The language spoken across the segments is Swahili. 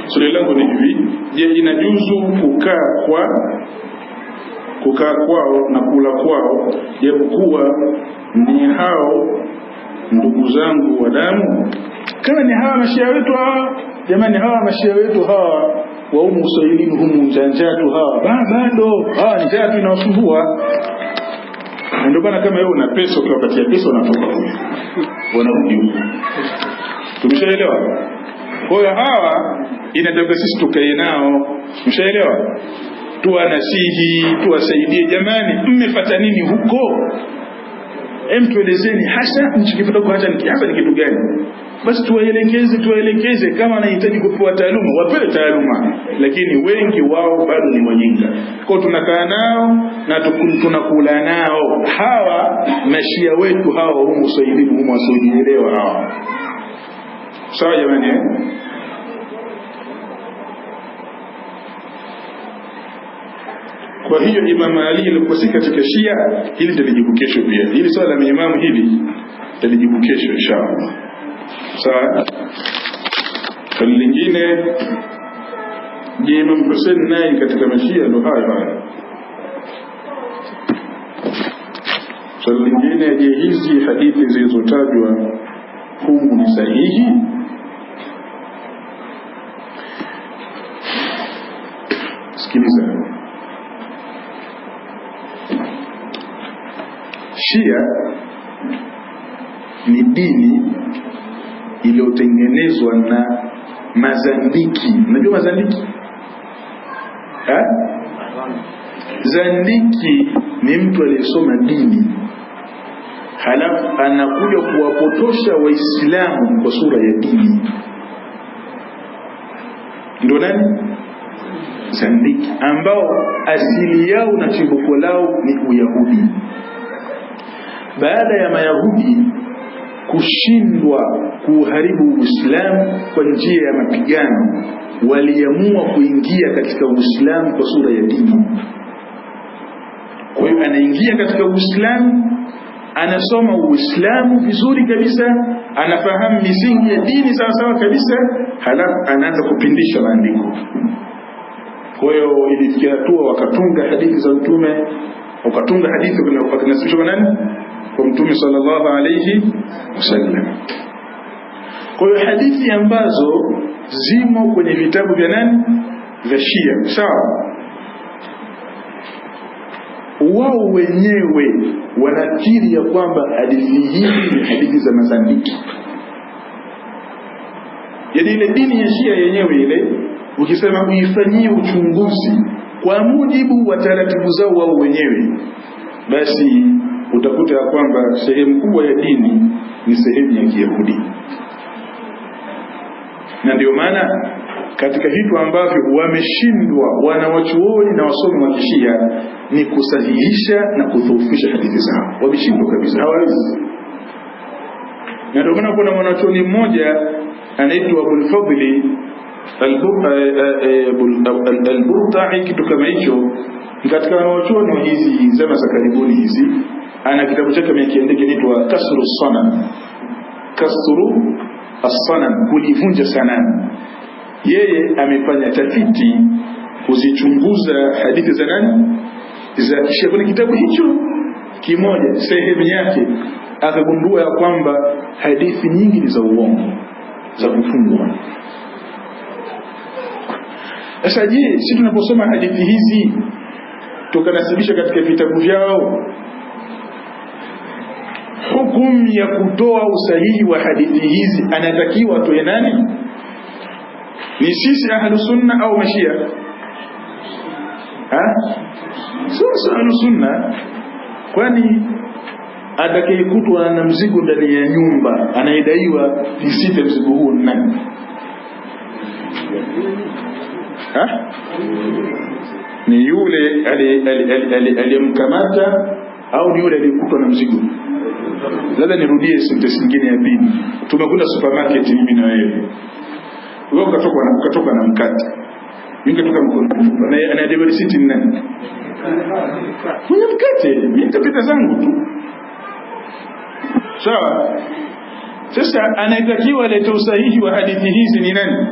Swali langu ni hivi, je, inajuzu kukaa kwao na kula kwao japokuwa ni hao ndugu zangu wa damu? Kama ni hawa mashia wetu hawa, jamani, hawa mashia wetu hawa wa Uswahilini humu njanjatu hawa, bado hawa ni njatu inawasumbua. Ndio maana kama wewe una pesa, ukiwapatia pesa wanatoka huko, wanarudi huko. Tumeshaelewa? Kwa hiyo hawa inataka sisi tukae nao, mshaelewa? Tuwanasihi, tuwasaidie. Jamani, mmefuata nini huko? Tuelezeni hasa mchikipata kwa hata ni kitu gani? Basi tuwaelekeze. Kama wanahitaji kupewa taaluma, wapewe taaluma. Lakini wengi wao bado ni wajinga. Kwa tunakaa nao na tunakula nao. Hawa mashia wetu hawa humu Uswahilini humu wasiojielewa hawa. Sawa jamani? Kwa hiyo Imam Ali alikuwa katika Shia, hili talijibu kesho pia. Hili swala la imamu hili talijibu kesho inshallah. Sawa? Swali lingine, je, Imam Hussein naye katika Mashia? Ndo haya. Swali lingine, je, hizi hadithi zilizotajwa humu ni sahihi? Sikiliza. Shia ni dini iliyotengenezwa na mazandiki. Unajua mazandiki? Zandiki ni mtu aliyesoma dini, halafu anakuja kuwapotosha Waislamu kwa sura ya dini. Ndio nani? Zandiki, ambao asili yao na chimbuko lao ni Uyahudi. Baada ya Mayahudi kushindwa kuharibu Uislamu kwa njia ya mapigano, waliamua kuingia katika Uislamu kwa sura ya dini. Kwa hiyo anaingia katika Uislamu, anasoma Uislamu vizuri kabisa, anafahamu misingi ya dini sawa sawa kabisa, halafu anaanza kupindisha maandiko. Kwa hiyo ilifikia hatua wakatunga hadithi za Mtume, wakatunga hadithi kunasibishwa kwa nani? Kwa Mtume sallallahu alayhi wasallam. Kwa hiyo hadithi ambazo zimo kwenye vitabu vya nani? Vya Shia. Sawa? Wao wenyewe wanakiri ya kwamba hadithi hizi ni hadithi za mazandiki. Yaani ile dini ya Shia yenyewe ile, ukisema uifanyie uchunguzi kwa mujibu wa taratibu zao wao wenyewe, basi utakuta ya kwamba sehemu kubwa ya dini ni sehemu ya Kiyahudi. Na ndio maana katika vitu ambavyo wameshindwa wanawachuoni na wasomi wa Kishia ni kusahihisha na kudhoofisha hadithi zao. Wameshindwa kabisa, hawawezi. Na ndio maana kuna mwanachuoni mmoja anaitwa Abul Fadli al-Burta'i, kitu kama hicho, katika wanachuoni wa hizi zama za karibuni hizi, ana kitabu chake amekiandika inaitwa Kasru as-Sanam, kulivunja sanamu. Yeye amefanya tafiti kuzichunguza hadithi za nani? Za Kishia. Kwenye kitabu hicho kimoja, sehemu yake, akagundua ya kwamba hadithi nyingi ni za uongo, za kufungwa. Sasa je, sisi tunaposoma hadithi hizi tukanasibisha katika vitabu vyao, hukumu ya kutoa usahihi wa hadithi hizi anatakiwa atoe nani? Ni sisi Ahlus Sunna au Mashia? Sisi Ahlus Sunna. Kwani atakayekutwa na mzigo ndani ya nyumba anayedaiwa nisite mzigo huo nani? Ni yule aliyemkamata au ni yule aliyekutwa na mzigo? Labda nirudie sentence nyingine ya pili. Tumekwenda supermarket mimi na wewe. Wewe ukatoka na mkate. Mimi nikatoka mkono. Na delivery receipt ni nani? Mwenye mkate. Mimi nitapita zangu tu. Sawa? Sasa anayetakiwa alete usahihi wa hadithi hizi ni nani?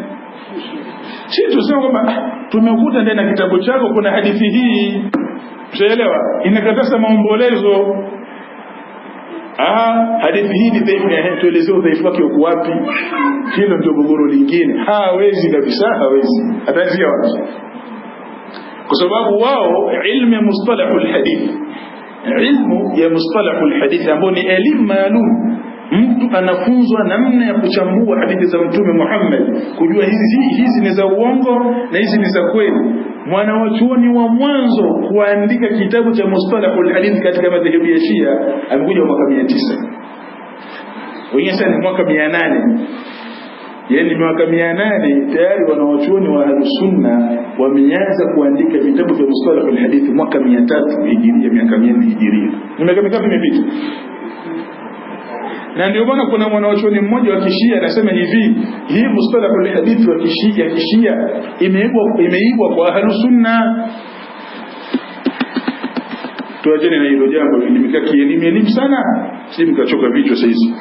Sisi tuseme kwamba tumekuta ndani ya kitabu chako kuna hadithi hii, unaelewa, inakataza maombolezo. Hadithi hii ni dhaifu, tuelezee udhaifu wake uko wapi. Hilo ndio gogoro lingine. Hawezi kabisa, hawezi. Ataanzia wapi? Kwa sababu wao ilmu ya mustalahul hadith, ilmu ya mustalahul hadith ambayo ni elimu maalum, mtu anafunzwa namna ya kuchambua hadithi za Mtume Muhammad, kujua hizi ni za uongo na hizi ni za kweli. Mwanachuoni wa mwanzo kuandika kitabu cha mustalahul hadith katika madhehebu ya Shia alikuja mwaka 900, wengine sana mwaka 800. Yani mwaka 800 tayari wanachuoni wa Ahlus-Sunna wameanza kuandika vitabu vya mustalahul hadith mwaka 300 hijiria, miaka 400 hijiria. Ni miaka mingapi imepita? Na ndio maana kuna mwanachuoni mmoja wa Kishia anasema hivi, hii mustalahul hadith wa Kishia imeibwa kwa Ahlus-Sunna. Tuachane na hilo jambo, limekaa kielimu sana, si mkachoka vichwa sasa hizi.